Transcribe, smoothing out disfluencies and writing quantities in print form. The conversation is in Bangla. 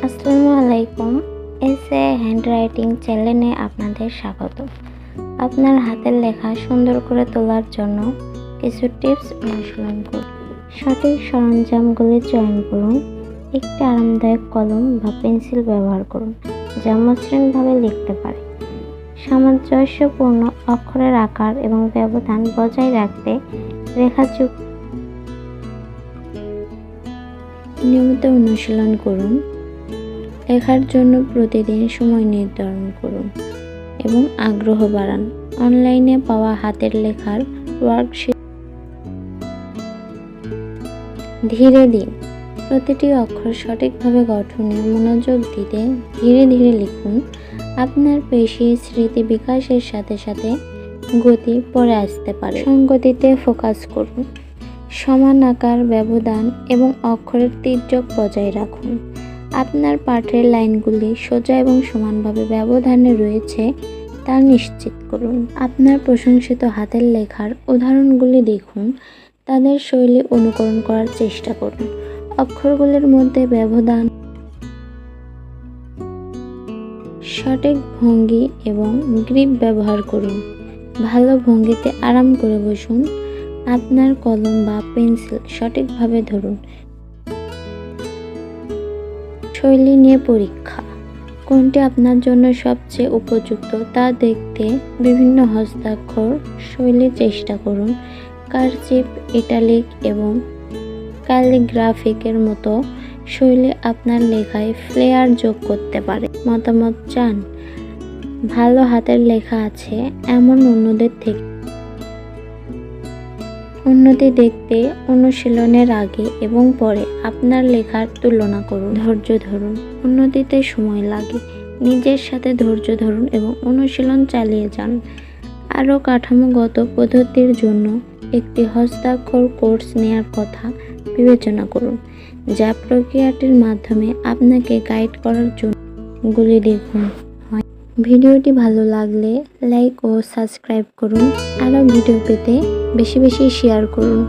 আসসালামু আলাইকুম। এসএ হ্যান্ডরাইটিং চ্যানেলে আপনাদের স্বাগত। আপনার হাতের লেখা সুন্দর করে তোলার জন্য কিছু টিপস অনুসরণ করুন। সঠিক সরঞ্জামগুলি চয়ন করুন। একটি আরামদায়ক কলম বা পেন্সিল ব্যবহার করুন যা মসৃণভাবে লিখতে পারে। সামঞ্জস্যপূর্ণ অক্ষরের আকার এবং ব্যবধান বজায় রাখতে রেখাযুক্ত নিয়মিত অনুশীলন করুন। লেখার জন্য প্রতিদিন সময় নির্ধারণ করুন এবং আগ্রহ বাড়ান। অনলাইনে পাওয়া হাতের লেখার ওয়ার্কশিট ধীরে দিন। প্রতিটি অক্ষর সঠিকভাবে গঠনে মনোযোগ দিতে ধীরে ধীরে লিখুন। আপনার পেশি স্মৃতি বিকাশের সাথে সাথে গতি পরে আসতে পারে। সংগতিতে ফোকাস করুন। সমান আকার, ব্যবধান এবং অক্ষরের তির্যক বজায় রাখুন। আপনার পাঠের লাইনগুলি সোজা এবং সমানভাবে ব্যবধানে রয়েছে তা নিশ্চিত করুন। আপনার প্রশংসিত হাতের লেখার উদাহরণগুলি দেখুন, তাদের শৈলী অনুকরণ করার চেষ্টা করুন। অক্ষরগুলির মধ্যে ব্যবধান, সঠিক ভঙ্গি এবং গ্রিপ ব্যবহার করুন। ভালো ভঙ্গিতে আরাম করে বসুন। আপনার কলম বা পেন্সিল সঠিকভাবে ধরুন। শৈলী নিয়ে পরীক্ষা। কোনটি আপনার জন্য সবচেয়ে উপযুক্ত তা দেখতে বিভিন্ন হস্তাক্ষর শৈলী চেষ্টা করুন। কারসিভ, ইটালিক এবং ক্যালিগ্রাফিকের মতো শৈলী আপনার লেখায় ফ্লেয়ার যোগ করতে পারে। মতামত চান? ভালো হাতের লেখা আছে এমন অন্যদের থেকে উন্নতি দেখতে অনুশীলনের আগে এবং পরে আপনার লেখার তুলনা করুন। ধৈর্য ধরুন। উন্নতিতে সময় লাগে। নিজের সাথে ধৈর্য ধরুন এবং অনুশীলন চালিয়ে যান। আরও কাঠামোগত পদ্ধতির জন্য একটি হস্তাক্ষর কোর্স নেয়ার কথা বিবেচনা করুন, যা প্রক্রিয়াটির মাধ্যমে আপনাকে গাইড করার জন্য গুলি দেখুন। ভিডিওটি ভালো লাগলে লাইক ও সাবস্ক্রাইব করুন। আরও ভিডিও পেতে বেশি বেশি শেয়ার করুন।